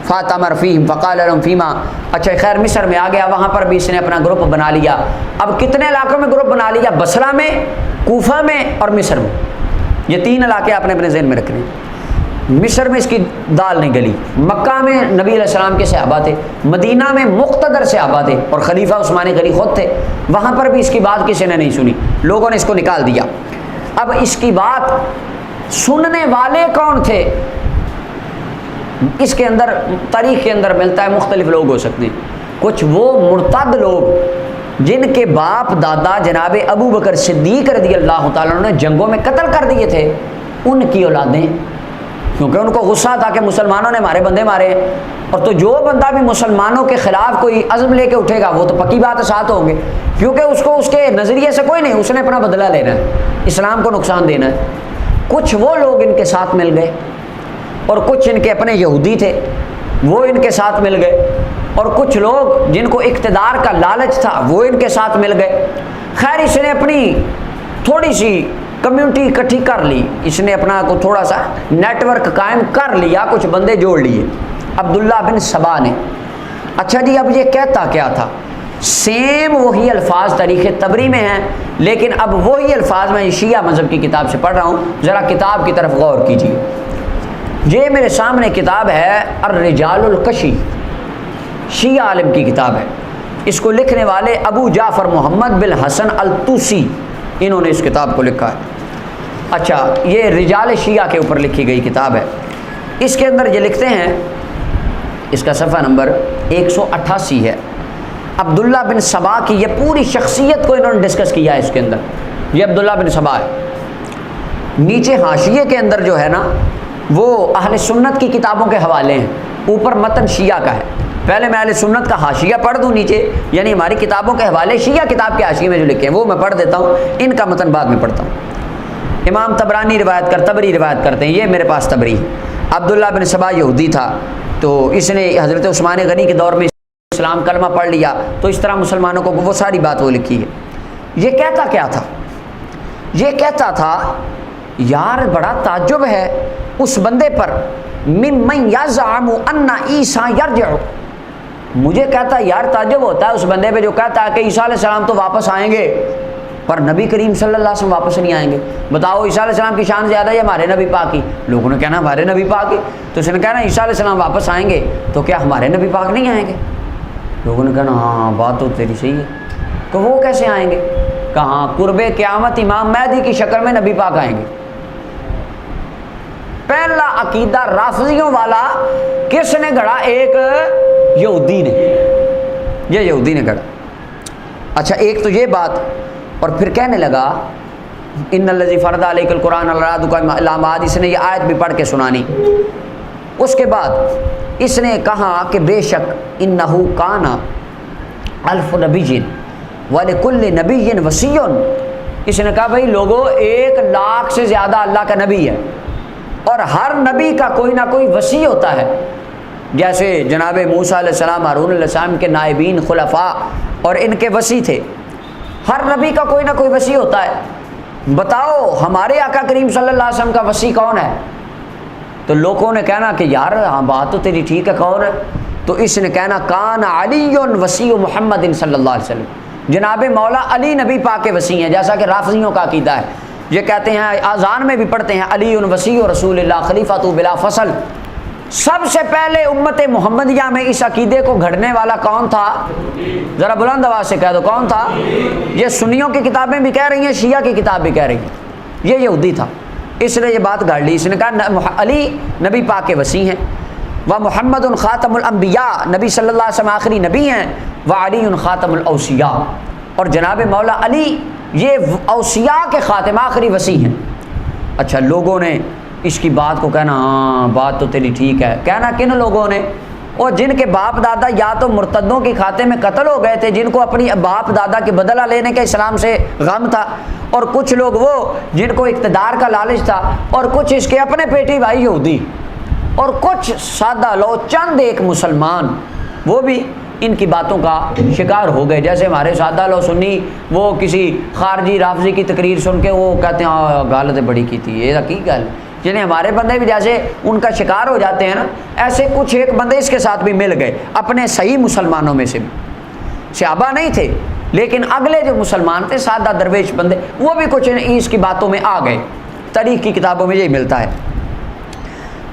فاتمر فیہم فقال لهم فیما، اچھا خیر مصر میں آ گیا، وہاں پر بھی اس نے اپنا گروپ بنا لیا۔ اب کتنے علاقوں میں گروپ بنا لیا؟ بصرہ میں، کوفہ میں اور مصر میں، یہ 3 علاقے آپ نے اپنے ذہن میں رکھنے ہیں۔ مصر میں اس کی دال نہیں گلی، مکہ میں نبی علیہ السلام کے صحابہ تھے، مدینہ میں مقتدر صحابہ تھے اور خلیفہ عثمان غنی خود تھے، وہاں پر بھی اس کی بات کسی نے نہیں سنی، لوگوں نے اس کو نکال دیا۔ اب اس کی بات سننے والے کون تھے؟ اس کے اندر تاریخ کے اندر ملتا ہے مختلف لوگ ہو سکتے ہیں، کچھ وہ مرتد لوگ جن کے باپ دادا جناب ابو بکر صدیق رضی اللہ تعالیٰ عنہ نے جنگوں میں قتل کر دیے تھے، ان کی اولادیں، کیونکہ ان کو غصہ تھا کہ مسلمانوں نے ہمارے بندے مارے، اور تو جو بندہ بھی مسلمانوں کے خلاف کوئی عزم لے کے اٹھے گا وہ تو پکی بات ہے ساتھ ہوں گے، کیونکہ اس کو اس کے نظریے سے کوئی نہیں، اس نے اپنا بدلہ لینا ہے، اسلام کو نقصان دینا ہے۔ کچھ وہ لوگ ان کے ساتھ مل گئے، اور کچھ ان کے اپنے یہودی تھے وہ ان کے ساتھ مل گئے، اور کچھ لوگ جن کو اقتدار کا لالچ تھا وہ ان کے ساتھ مل گئے۔ خیر اس نے اپنی تھوڑی سی کمیونٹی اکٹھی کر لی، اس نے اپنا کو تھوڑا سا نیٹ ورک قائم کر لیا، کچھ بندے جوڑ لیے عبداللہ بن سبا نے۔ اچھا جی، اب یہ کہتا کیا تھا؟ سیم وہی الفاظ تاریخ طبری میں ہیں، لیکن اب وہی الفاظ میں شیعہ مذہب کی کتاب سے پڑھ رہا ہوں، ذرا کتاب کی طرف غور کیجیے۔ یہ میرے سامنے کتاب ہے الرجال الکشی، شیعہ عالم کی کتاب ہے۔ اس کو لکھنے والے ابو جعفر محمد بن حسن الطوسی، انہوں نے اس کتاب کو لکھا ہے۔ اچھا، یہ رجال شیعہ کے اوپر لکھی گئی کتاب ہے۔ اس کے اندر یہ لکھتے ہیں، اس کا صفحہ نمبر 188 ہے۔ عبداللہ بن سبا کی یہ پوری شخصیت کو انہوں نے ڈسکس کیا ہے اس کے اندر۔ یہ عبداللہ بن سبا ہے۔ نیچے حاشیے کے اندر جو ہے نا وہ اہل سنت کی کتابوں کے حوالے ہیں، اوپر متن شیعہ کا ہے۔ پہلے میں اہل سنت کا حاشیہ پڑھ دوں نیچے، یعنی ہماری کتابوں کے حوالے شیعہ کتاب کے حاشیے میں جو لکھے ہیں وہ میں پڑھ دیتا ہوں، ان کا متن بعد میں پڑھتا ہوں۔ امام تبری روایت کرتے ہیں، یہ میرے پاس تبری ہے۔ عبداللہ بن سبا یہودی تھا، تو اس نے حضرت عثمان غنی کے دور میں اسلام کلمہ پڑھ لیا، تو اس طرح مسلمانوں کو وہ ساری بات وہ لکھی ہے۔ یہ کہتا کیا تھا؟ یہ کہتا تھا یار بڑا تعجب ہے اس بندے پر، ممن یزعم ان عیسیٰ یرجع، مجھے کہتا یار تعجب ہوتا ہے اس بندے پہ جو کہتا ہے کہ عیسیٰ علیہ السلام تو واپس آئیں گے پر نبی کریم صلی اللہ علیہ وسلم واپس نہیں آئیں گے۔ بتاؤ عیسیٰ علیہ السلام کی شان زیادہ ہے ہمارے نبی پاک کی؟ لوگوں نے کہنا ہمارے نبی پاک کی، تو اس نے کہنا عیسیٰ علیہ السلام واپس آئیں گے تو کیا ہمارے نبی پاک نہیں آئیں گے؟ لوگوں نے کہنا ہاں بات تو تیری صحیح ہے، کہ وہ کیسے آئیں گے؟ کہاں قرب قیامت امام مہدی کی شکل میں نبی پاک آئیں گے۔ پہلا عقیدہ رافضیوں والا کس نے گھڑا؟ ایک یہودی نے، یہ یہودی نے گھڑا۔ اچھا، ایک تو یہ بات، اور پھر کہنے لگا ان الذی فرض علیک القرآن لرادک الی معاد، اس نے یہ آیت بھی پڑھ کے سنانی۔ اس کے بعد اس نے کہا کہ بے شک انہ کان الف نبی ولکل نبی وصی، اس نے کہا بھائی لوگوں 1,00,000 سے زیادہ اللہ کا نبی ہے اور ہر نبی کا کوئی نہ کوئی وصی ہوتا ہے، جیسے جناب موسیٰ علیہ السلام، ہارون علیہ السلام کے نائبین خلفاء اور ان کے وصی تھے، ہر نبی کا کوئی نہ کوئی وصی ہوتا ہے۔ بتاؤ ہمارے آقا کریم صلی اللہ علیہ وسلم کا وصی کون ہے؟ تو لوگوں نے کہنا کہ یار ہاں بات تو تیری ٹھیک ہے، کون ہے؟ تو اس نے کہنا کان علی وصی محمد صلی اللہ علیہ وسلم، جناب مولا علی نبی پاک کے وصی ہیں، جیسا کہ رافضیوں کا عقیدہ ہے۔ یہ کہتے ہیں اذان میں بھی پڑھتے ہیں علی وصی رسول اللہ خلیفۃ بلا فصل۔ سب سے پہلے امت محمدیہ میں اس عقیدے کو گھڑنے والا کون تھا؟ ذرا بلند آواز سے کہہ دو کون تھا؟ یہ سنیوں کی کتابیں بھی کہہ رہی ہیں، شیعہ کی کتاب بھی کہہ رہی ہیں، یہ یہودی تھا۔ اس نے یہ بات گھڑ لی، اس نے کہا علی نبی پاک کے وصی ہیں، و محمد خاتم الانبیاء، نبی صلی اللہ علیہ وسلم آخری نبی ہیں، و علی خاتم الاوصیاء، اور جناب مولا علی یہ اوصیاء کے خاتم آخری وصی ہیں۔ اچھا، لوگوں نے اس کی بات کو کہنا ہاں بات تو تیری ٹھیک ہے۔ کہنا کن لوگوں نے؟ اور جن کے باپ دادا یا تو مرتدوں کے کھاتے میں قتل ہو گئے تھے، جن کو اپنی باپ دادا کے بدلہ لینے کا اسلام سے غم تھا، اور کچھ لوگ وہ جن کو اقتدار کا لالچ تھا، اور کچھ اس کے اپنے پیٹی بھائی یہودی، اور کچھ سادہ لوگ چند ایک مسلمان، وہ بھی ان کی باتوں کا شکار ہو گئے۔ جیسے ہمارے سادہ لوگ سنی، وہ کسی خارجی رافضی کی تقریر سن کے وہ کہتے ہیں غلط بڑی کی تھی، یہ کی گل، یعنی ہمارے بندے بھی جیسے ان کا شکار ہو جاتے ہیں نا، ایسے کچھ ایک بندے اس کے ساتھ بھی مل گئے، اپنے صحیح مسلمانوں میں سے بھی، صحابہ نہیں تھے لیکن اگلے جو مسلمان تھے سادہ درویش بندے، وہ بھی کچھ اس کی باتوں میں آ گئے۔ تاریخ کی کتابوں میں یہی ملتا ہے۔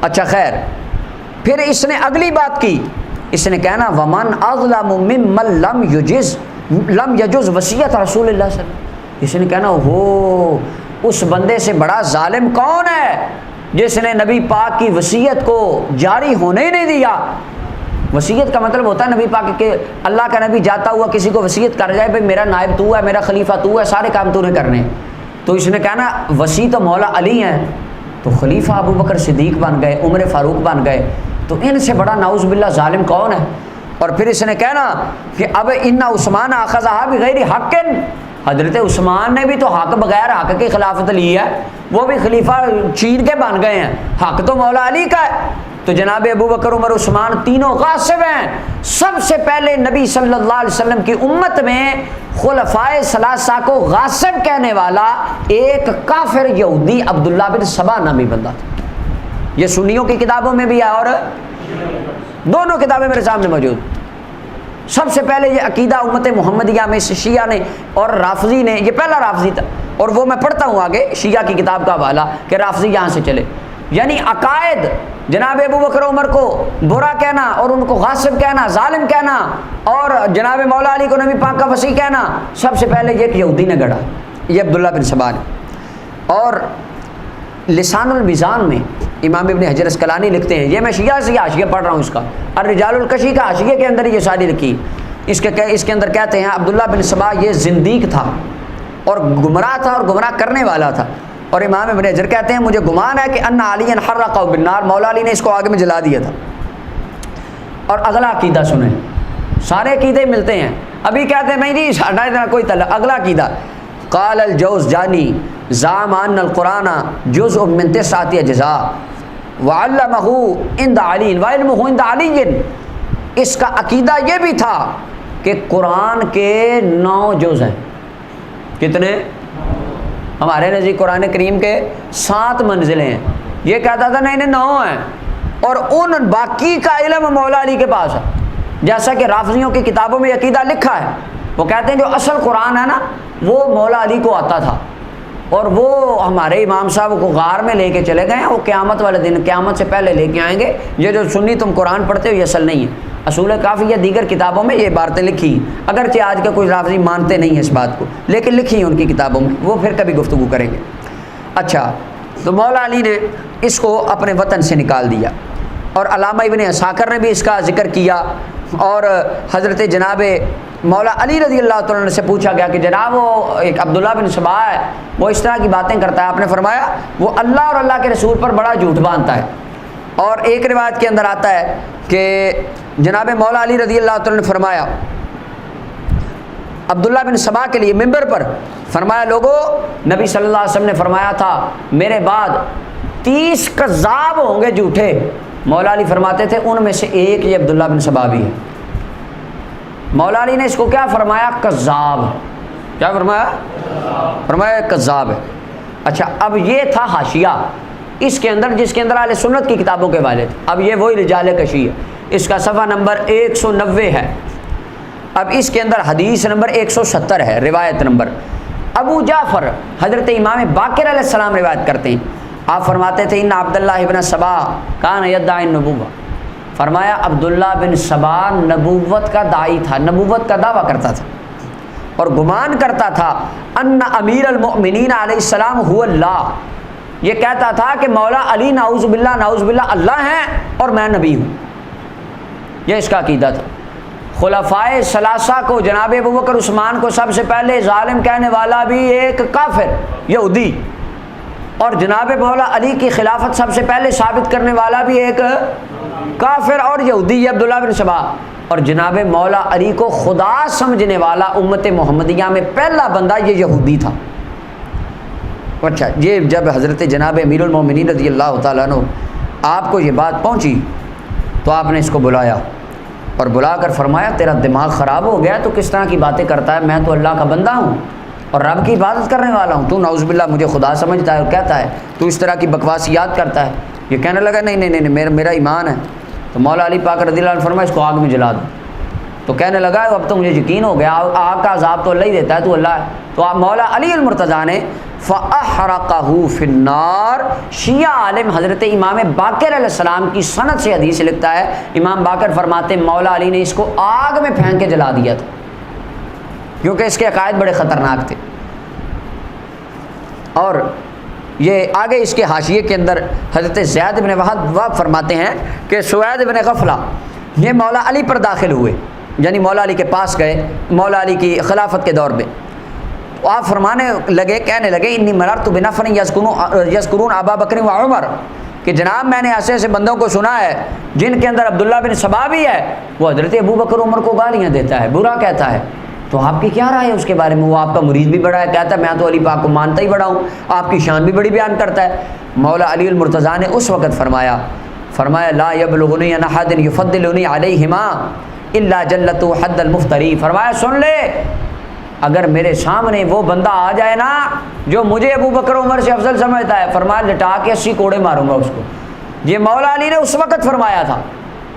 اچھا خیر، پھر اس نے اگلی بات کی، اس نے کہنا ومن اظلم ممن لم یجز وصیت رسول اللہ صلی اللہ علیہ وسلم، اس نے کہنا ہو اس بندے سے بڑا ظالم کون ہے جس نے نبی پاک کی وصیت کو جاری ہونے ہی نہیں دیا۔ وصیت کا مطلب ہوتا ہے نبی پاک کے، اللہ کا نبی جاتا ہوا کسی کو وصیت کر جائے بھائی میرا نائب تو ہے، میرا خلیفہ تو ہے، سارے کام تو نے کرنے، تو اس نے کہنا وصی تو مولا علی ہیں، تو خلیفہ ابو بکر صدیق بن گئے، عمر فاروق بن گئے، تو ان سے بڑا نعوذ باللہ ظالم کون ہے؟ اور پھر اس نے کہنا کہ اب ان عثمان اخذھا بغیر حق، حضرت عثمان نے بھی تو حق بغیر حق کی خلافت لی ہے، وہ بھی خلیفہ چھین کے بن گئے ہیں، حق تو مولا علی کا ہے۔ تو جناب ابو بکر عمر عثمان تینوں غاصب ہیں۔ سب سے پہلے نبی صلی اللہ علیہ وسلم کی امت میں خلفائے ثلاثہ کو غاصب کہنے والا ایک کافر یہودی عبداللہ بن سبا نامی بندہ تھا۔ یہ سنیوں کی کتابوں میں بھی ہے اور دونوں کتابیں میرے سامنے موجود۔ سب سے پہلے یہ عقیدہ امت محمدیہ میں شیعہ نے اور رافضی نے، یہ پہلا رافضی تھا، اور وہ میں پڑھتا ہوں آگے شیعہ کی کتاب کا حوالہ کہ رافضی یہاں سے چلے۔ یعنی عقائد جناب ابو بکر عمر کو برا کہنا اور ان کو غاصب کہنا، ظالم کہنا، اور جناب مولا علی کو نبی پاک کا وصی کہنا، سب سے پہلے یہ کہ یہودی نے گڑھا، یہ عبداللہ بن سبا نے۔ اور لسان المیزان میں امام ابن حجر اسقلانی لکھتے ہیں، یہ میں شیعہ سے حاشیہ پڑھ رہا ہوں اس کا، الرجال الکشی کا حاشیے کے اندر یہ شادی لکھی، اس کے اندر کہتے ہیں عبداللہ بن سبا یہ زندیق تھا اور گمراہ تھا اور گمراہ کرنے والا تھا، اور امام ابن حجر کہتے ہیں مجھے گمان ہے کہ ان علی حرقہ بالنار، مولا علی نے اس کو آگ میں جلا دیا تھا۔ اور اگلا عقیدہ سنیں، سارے عقیدے ملتے ہیں، ابھی کہتے ہیں نہیں ساڈا اتنا کوئی تعلق، اگلا عقیدہ قال الجوزجانی زعم ان القرآن جزء من 9 اجزاء وعلمہ عند علی وعلمہ عند علی، اس کا عقیدہ یہ بھی تھا کہ قرآن کے 9 جز ہیں، کتنے؟ ہمارے نزدیک قرآن کریم کے 7 منزلیں ہیں، یہ کہتا تھا نہیں 9 ہیں، اور ان باقی کا علم مولا علی کے پاس ہے، جیسا کہ رافضیوں کی کتابوں میں عقیدہ لکھا ہے، وہ کہتے ہیں جو اصل قرآن ہے نا وہ مولا علی کو آتا تھا، اور وہ ہمارے امام صاحب کو غار میں لے کے چلے گئے ہیں، وہ قیامت والے دن قیامت سے پہلے لے کے آئیں گے، یہ جو سنی تم قرآن پڑھتے ہو یہ اصل نہیں ہے۔ اصول کافی یا دیگر کتابوں میں یہ باتیں لکھی، اگرچہ آج کے کوئی رافضی مانتے نہیں ہیں اس بات کو، لیکن لکھی ہیں ان کی کتابوں میں، وہ پھر کبھی گفتگو کریں گے۔ اچھا، تو مولا علی نے اس کو اپنے وطن سے نکال دیا، اور علامہ ابن عساکر نے بھی اس کا ذکر کیا، اور حضرت جناب مولا علی رضی اللہ تعالیٰ عنہ سے پوچھا گیا کہ جناب وہ ایک عبداللہ بن سبا ہے، وہ اس طرح کی باتیں کرتا ہے، آپ نے فرمایا وہ اللہ اور اللہ کے رسول پر بڑا جھوٹ باندھتا ہے۔ اور ایک روایت کے اندر آتا ہے کہ جناب مولا علی رضی اللہ تعالیٰ نے فرمایا عبداللہ بن سبا کے لیے ممبر پر، فرمایا لوگو نبی صلی اللہ علیہ وسلم نے فرمایا تھا میرے بعد 30 کذاب ہوں گے جھوٹے، مولا علی فرماتے تھے ان میں سے ایک یہ عبداللہ بن سبا بھی ہے۔ مولا علی نے اس کو کیا فرمایا؟ کذاب۔ کیا فرمایا؟ فرمایا کذاب ہے۔ اچھا، اب یہ تھا حاشیہ اس کے اندر، جس کے اندر اہل سنت کی کتابوں کے والے تھے۔ اب یہ وہی رجال کشی ہے، اس کا صفحہ نمبر 190 ہے۔ اب اس کے اندر حدیث نمبر 170 ہے، روایت نمبر ابو جعفر حضرت امام باقر علیہ السلام روایت کرتے ہیں، آپ فرماتے تھے ان عبداللہ ابن سبا کان یدعی النبوہ، فرمایا عبداللہ بن سبا نبوت کا داعی تھا، نبوت کا دعویٰ کرتا تھا، اور گمان کرتا تھا ان امیر المؤمنین علیہ السلام هو اللہ، یہ کہتا تھا کہ مولا علی نعوذ باللہ اللہ ہیں اور میں نبی ہوں، یہ اس کا عقیدہ تھا۔ خلفائے ثلاثہ کو جناب ابو بکر عثمان کو سب سے پہلے ظالم کہنے والا بھی ایک کافر یہودی، اور جناب مولا علی کی خلافت سب سے پہلے ثابت کرنے والا بھی ایک کافر اور یہودی، یہ عبداللہ بن سبا، اور جناب مولا علی کو خدا سمجھنے والا امت محمدیہ میں پہلا بندہ یہ یہودی تھا۔ اچھا، یہ جب حضرت جناب امیر المومنین رضی اللہ تعالیٰ عنہ آپ کو یہ بات پہنچی تو آپ نے اس کو بلایا، اور بلا کر فرمایا تیرا دماغ خراب ہو گیا، تو کس طرح کی باتیں کرتا ہے، میں تو اللہ کا بندہ ہوں اور رب کی عبادت کرنے والا ہوں، تو نعوذ باللہ مجھے خدا سمجھتا ہے اور کہتا ہے تو اس طرح کی بکواسیات کرتا ہے۔ یہ کہنے لگا نہیں میرا ایمان ہے، تو مولا علی پاک رضی اللہ عنہ فرمایا اس کو آگ میں جلا دو، تو کہنے لگا اب تو مجھے یقین ہو گیا آگ کا عذاب تو اللہ ہی دیتا ہے، تو اللہ ہے، تو مولا علی المرتضیٰ نے فَأَحْرَقَهُ فِي النَّارِ، شیعہ عالم حضرت امام باقر علیہ السلام کی سند سے حدیث لکھتا ہے، امام باقر فرماتے ہیں مولا علی نے اس کو آگ میں پھینک کے جلا دیا تھا، کیونکہ اس کے عقائد بڑے خطرناک تھے۔ اور یہ آگے اس کے حاشیے کے اندر حضرت زید بن وہب فرماتے ہیں کہ سوید بن غفلہ یہ مولا علی پر داخل ہوئے، یعنی مولا علی کے پاس گئے مولا علی کی خلافت کے دور میں، تو آپ فرمانے لگے، کہنے لگے انی مررت بنفر یذکرون ابا بکر و عمر، کہ جناب میں نے ایسے ایسے بندوں کو سنا ہے جن کے اندر عبداللہ بن سبا بھی ہے، وہ حضرت ابو بکر عمر کو گالیاں دیتا ہے، برا کہتا ہے، تو آپ کی کیا رائے ہے اس کے بارے میں؟ وہ آپ کا مرید بھی بڑا ہے، کہتا ہے میں تو علی پاک کو مانتا ہی بڑا ہوں، آپ کی شان بھی بڑی بیان کرتا ہے۔ مولا علی المرتضیٰ نے اس وقت فرمایا لا یبلغنی ان احد یفضلنی علیہما الا جلت حد المفتری، فرمایا سن لے اگر میرے سامنے وہ بندہ آ جائے نا جو مجھے ابو بکر عمر سے افضل سمجھتا ہے، فرمایا لٹا کے 80 کوڑے ماروں گا اس کو۔ یہ مولا علی نے اس وقت فرمایا تھا،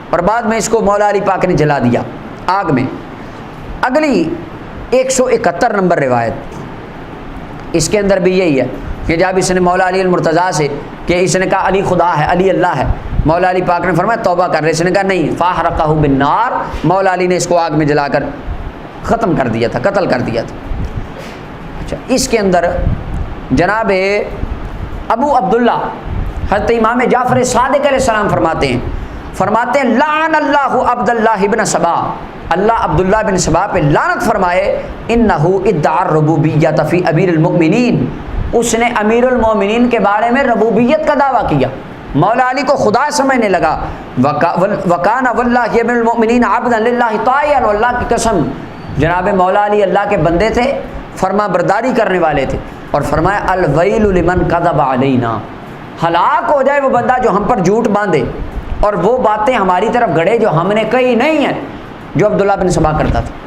اور بعد میں اس کو مولا علی پاک نے جلا دیا آگ میں۔ اگلی 171 نمبر روایت، اس کے اندر بھی یہی ہے کہ جب اس نے مولا علی المرتضیٰ سے کہ اس نے کہا علی خدا ہے، علی اللہ ہے، مولا علی پاک نے فرمایا توبہ کر رہے، اس نے کہا نہیں، فاحرقہ بالنار، مولا علی نے اس کو آگ میں جلا کر ختم کر دیا تھا، قتل کر دیا تھا۔ اچھا، اس کے اندر جناب ابو عبداللہ حضرت امام جعفر صادق علیہ السلام فرماتے ہیں لعن اللہ عبداللہ ابن سبا، اللہ عبداللہ بن سبا پہ لعنت فرمائے، انہ ادعى الربوبیت فی امیر المؤمنین، اس نے امیر المؤمنین کے بارے میں ربوبیت کا دعویٰ کیا، مولا علی کو خدا سمجھنے لگا، وکان واللہ امیر المؤمنین عبدا للہ طائعا، اللہ کی قسم جناب مولا علی اللہ کے بندے تھے، فرما برداری کرنے والے تھے، اور فرمایا الویل لمن کذب علینا، ہلاک ہو جائے وہ بندہ جو ہم پر جھوٹ باندھے اور وہ باتیں ہماری طرف گڑے جو ہم نے کہی نہیں ہیں، جو عبداللہ بن سبا کرتا تھا۔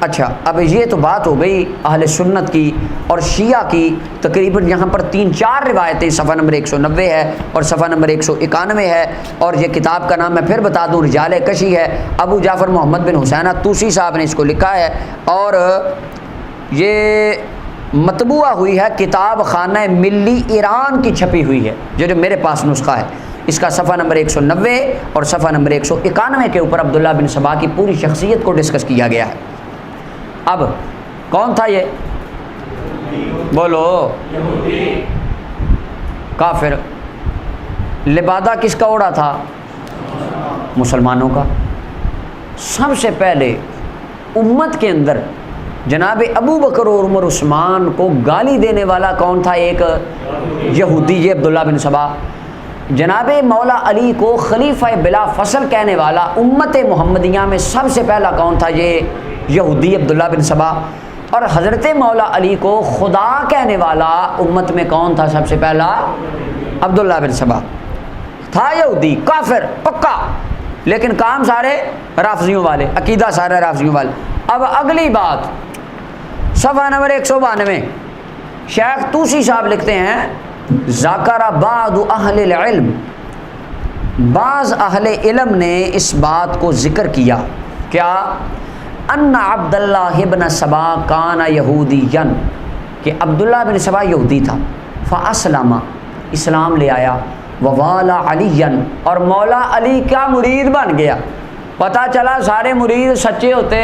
اچھا، اب یہ تو بات ہو گئی اہل سنت کی اور شیعہ کی، تقریباً یہاں پر 3-4 روایتیں، صفحہ نمبر 190 ہے اور صفحہ نمبر 191 ہے، اور یہ کتاب کا نام میں پھر بتا دوں رجال کشی ہے، ابو جعفر محمد بن حسین طوسی صاحب نے اس کو لکھا ہے، اور یہ مطبوعہ ہوئی ہے کتاب خانہ ملی ایران کی چھپی ہوئی ہے، جو میرے پاس نسخہ ہے، اس کا صفحہ نمبر 190 اور صفحہ نمبر 191 کے اوپر عبداللہ بن سبا کی پوری شخصیت کو ڈسکس کیا گیا ہے۔ اب کون تھا یہ؟ بولو، کافر۔ لبادہ کس کا اوڑا تھا؟ مسلمانوں کا۔ سب سے پہلے امت کے اندر جناب ابو بکر اور عمر عثمان کو گالی دینے والا کون تھا؟ ایک یہودی، یہ عبداللہ بن سبا۔ جناب مولا علی کو خلیفہ بلا فصل کہنے والا امت محمدیہ میں سب سے پہلا کون تھا؟ یہ یہودی عبداللہ بن سبا۔ اور حضرت مولا علی کو خدا کہنے والا امت میں کون تھا سب سے پہلا؟ عبداللہ بن سبا تھا، یہودی، کافر پکا، لیکن کام سارے رافضیوں والے، عقیدہ سارے رافضیوں والے۔ اب اگلی بات، صفحہ نمبر 192 شیخ طوسی صاحب لکھتے ہیں ذکر بعض اہل العلم، بعض اہل علم نے اس بات کو ذکر کیا، کیا؟ ان عبداللہ ابن سبا کان یہودیا، کہ عبداللہ بن سبا یہودی تھا، فاسلم، اسلام لے آیا، ووالا علی، اور مولا علی کا مرید بن گیا۔ پتہ چلا سارے مرید سچے ہوتے،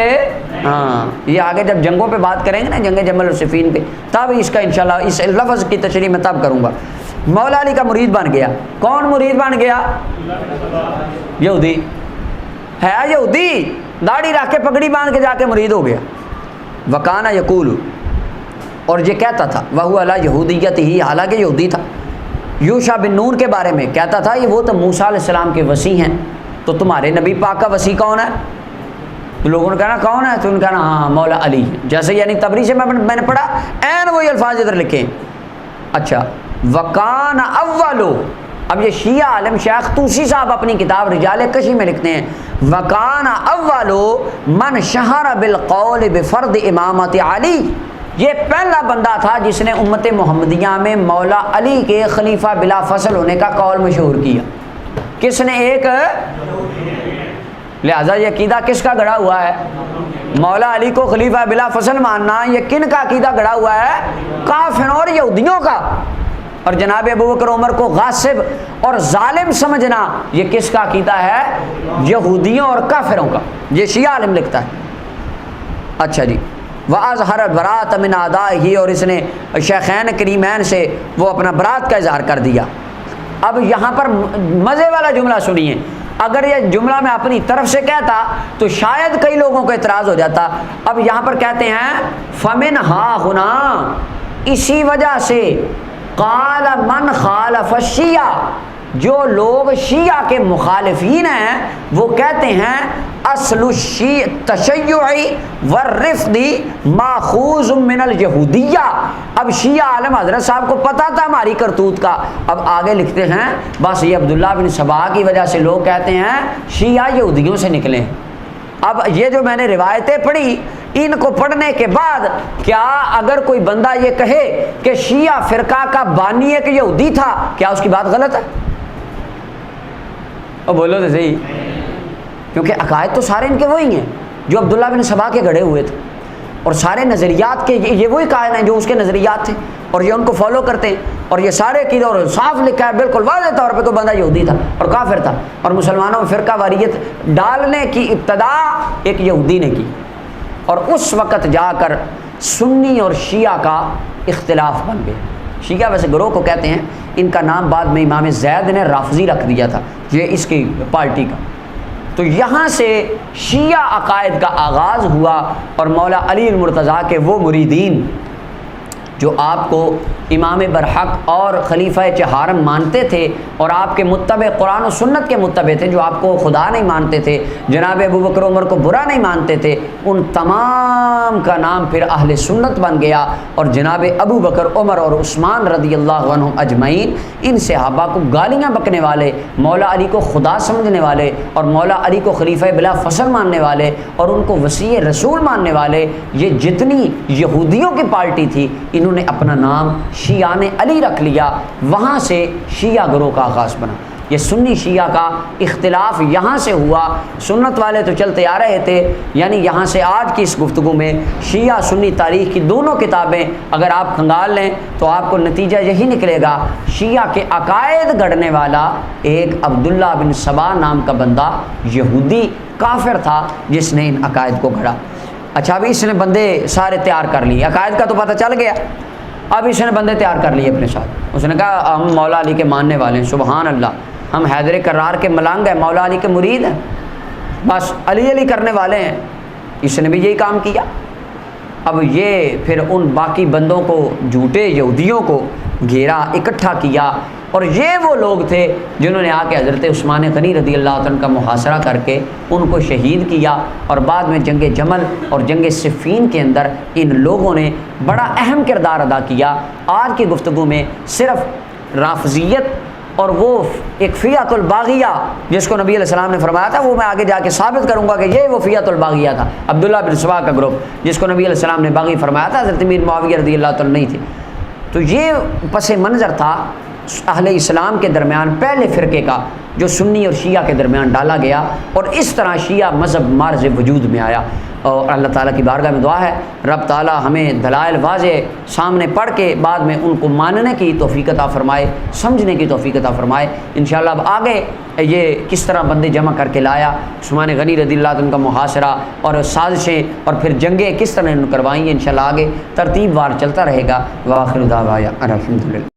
ہاں، یہ آگے جب جنگوں پہ بات کریں گے نا، جنگ جمل اور صفین پہ، تب اس کا انشاءاللہ اس لفظ کی تشریح میں تب کروں گا۔ مولا علی کا مرید بن گیا۔ کون مرید بن گیا؟ یہودی ہے، یہودی داڑھی رکھ کے پگڑی باندھ کے جا کے مرید ہو گیا۔ وکانا یقول، اور یہ کہتا تھا، وہو علی یہودیت ہی، حالانکہ یہودی تھا، یوشع بن نون کے بارے میں کہتا تھا یہ وہ تو موسیٰ علیہ السلام کے وصی ہیں، تو تمہارے نبی پاک کا وصی کون ہے؟ تو لوگوں نے کہنا کون ہے؟ تو انہوں نے کہنا ہاں مولا علی، جیسے یعنی تبری سے میں نے پڑھا این وہی الفاظ ادھر لکھے۔ اچھا، وکان اولو، اب یہ شیعہ عالم شیخ طوسی صاحب اپنی کتاب رجال کشی میں لکھتے ہیں وکان اولو من شہر بالقول بفرض امامت علی، یہ پہلا بندہ تھا جس نے امت محمدیہ میں مولا علی کے خلیفہ بلا فصل ہونے کا قول مشہور کیا۔ کس نے؟ ایک۔ لہذا یہ عقیدہ کس کا گڑا ہوا ہے؟ مولا علی کو خلیفہ بلا فصل ماننا یہ کن کا عقیدہ گڑا ہوا ہے؟ کافروں اور یہودیوں کا۔ اور جناب ابو بکر عمر کو غاصب اور ظالم سمجھنا یہ کس کا عقیدہ ہے؟ یہودیوں اور کافروں کا۔ یہ شیعہ عالم لکھتا ہے۔ اچھا جی، وَأَظْهَرَ الْبَرَاءَةَ مِنْ أَعْدَائِهِ، اور اس نے شیخین کریمین سے وہ اپنا برات کا اظہار کر دیا۔ اب یہاں پر مزے والا جملہ سنیے، اگر یہ جملہ میں اپنی طرف سے کہتا تو شاید کئی لوگوں کو اعتراض ہو جاتا۔ اب یہاں پر کہتے ہیں فَمِنْهَا هُنَا، اسی وجہ سے قَالَ مَنْ خَالَفَ الشِّيَعَ، جو لوگ شیعہ کے مخالفین ہیں وہ کہتے ہیں اصل التشیع والرفض ماخوذ من الیہودیہ۔ اب شیعہ عالم حضرت صاحب کو پتا تھا ہماری کرتوت کا، اب آگے لکھتے ہیں بس یہ عبداللہ بن سبا کی وجہ سے لوگ کہتے ہیں شیعہ یہودیوں سے نکلے ہیں۔ اب یہ جو میں نے روایتیں پڑھی، ان کو پڑھنے کے بعد کیا اگر کوئی بندہ یہ کہے کہ شیعہ فرقہ کا بانی ایک یہودی تھا، کیا اس کی بات غلط ہے؟ اور بولو تو صحیح، کیونکہ عقائد تو سارے ان کے وہی ہیں جو عبداللہ بن سبا کے گڑھے ہوئے تھے، اور سارے نظریات کے یہ وہی قائل ہیں جو اس کے نظریات تھے۔ اور یہ ان کو فالو کرتے ہیں، اور یہ سارے عقیدے اور صاف لکھا ہے بالکل واضح طور پہ، کوئی بندہ یہودی تھا اور کافر تھا، اور مسلمانوں میں فرقہ واریت ڈالنے کی ابتدا ایک یہودی نے کی، اور اس وقت جا کر سنی اور شیعہ کا اختلاف بن گیا۔ شیعہ ویسے گروہ کو کہتے ہیں، ان کا نام بعد میں امام زید نے رافضی رکھ دیا تھا، یہ اس کی پارٹی کا۔ تو یہاں سے شیعہ عقائد کا آغاز ہوا، اور مولا علی المرتضیٰ کے وہ مریدین جو آپ کو امام برحق اور خلیفہ چہارم مانتے تھے اور آپ کے متبع قرآن و سنت کے متبع تھے، جو آپ کو خدا نہیں مانتے تھے، جناب ابو بکر عمر کو برا نہیں مانتے تھے، ان تمام کا نام پھر اہل سنت بن گیا، اور جناب ابو بکر عمر اور عثمان رضی اللہ عنہم اجمعین، ان صحابہ کو گالیاں بکنے والے، مولا علی کو خدا سمجھنے والے اور مولا علی کو خلیفہ بلا فصل ماننے والے اور ان کو وسیع رسول ماننے والے، یہ جتنی یہودیوں کی پارٹی تھی، انہوں نے اپنا نام شیعہ نے علی رکھ لیا۔ وہاں سے شیعہ گروہ کا آغاز بنا۔ یہ سنی شیعہ کا اختلاف یہاں سے ہوا، سنت والے تو چلتے آ رہے تھے، یعنی یہاں سے آج کی اس گفتگو میں شیعہ سنی تاریخ کی دونوں کتابیں اگر آپ کھنگال لیں تو آپ کو نتیجہ یہی نکلے گا، شیعہ کے عقائد گڑھنے والا ایک عبداللہ بن سبا نام کا بندہ یہودی کافر تھا جس نے ان عقائد کو گڑھا۔ اچھا، ابھی اس نے بندے سارے تیار کر لیے، عقائد کا تو پتہ چل گیا، اب اس نے بندے تیار کر لیے اپنے ساتھ۔ اس نے کہا ہم مولا علی کے ماننے والے ہیں، سبحان اللہ، ہم حیدر کرار کے ملنگ ہیں، مولا علی کے مرید ہیں، بس علی علی کرنے والے ہیں۔ اس نے بھی یہی کام کیا۔ اب یہ پھر ان باقی بندوں کو، جھوٹے یہودیوں کو گھیرا، اکٹھا کیا، اور یہ وہ لوگ تھے جنہوں نے آ کے حضرت عثمان غنی رضی اللہ عنہ کا محاصرہ کر کے ان کو شہید کیا، اور بعد میں جنگ جمل اور جنگ صفین کے اندر ان لوگوں نے بڑا اہم کردار ادا کیا۔ آج کی گفتگو میں صرف رافضیت اور وہ ایک فیعۃ الباغیہ جس کو نبی علیہ السلام نے فرمایا تھا، وہ میں آگے جا کے ثابت کروں گا کہ یہ وہ فیعۃ الباغیہ تھا، عبداللہ بن سبا کا گروپ جس کو نبی علیہ السلام نے باغی فرمایا تھا، حضرت امیر معاویہ رضی اللہ عنہ نہیں تھے۔ تو یہ پس منظر تھا اہل اسلام کے درمیان پہلے فرقے کا جو سنی اور شیعہ کے درمیان ڈالا گیا، اور اس طرح شیعہ مذہب مارز وجود میں آیا۔ اور اللہ تعالیٰ کی بارگاہ میں دعا ہے رب تعالیٰ ہمیں دلائل واضح سامنے پڑھ کے بعد میں ان کو ماننے کی توفیق عطا فرمائے، سمجھنے کی توفیق عطا فرمائے۔ انشاءاللہ اب آگے یہ کس طرح بندے جمع کر کے لایا، عثمان غنی رضی اللہ عنہ کا محاصرہ اور سازشیں اور پھر جنگیں کس طرح کروائیں، انشاءاللہ آگے ترتیب وار چلتا رہے گا۔ وآخر دعوانا الحمدللہ۔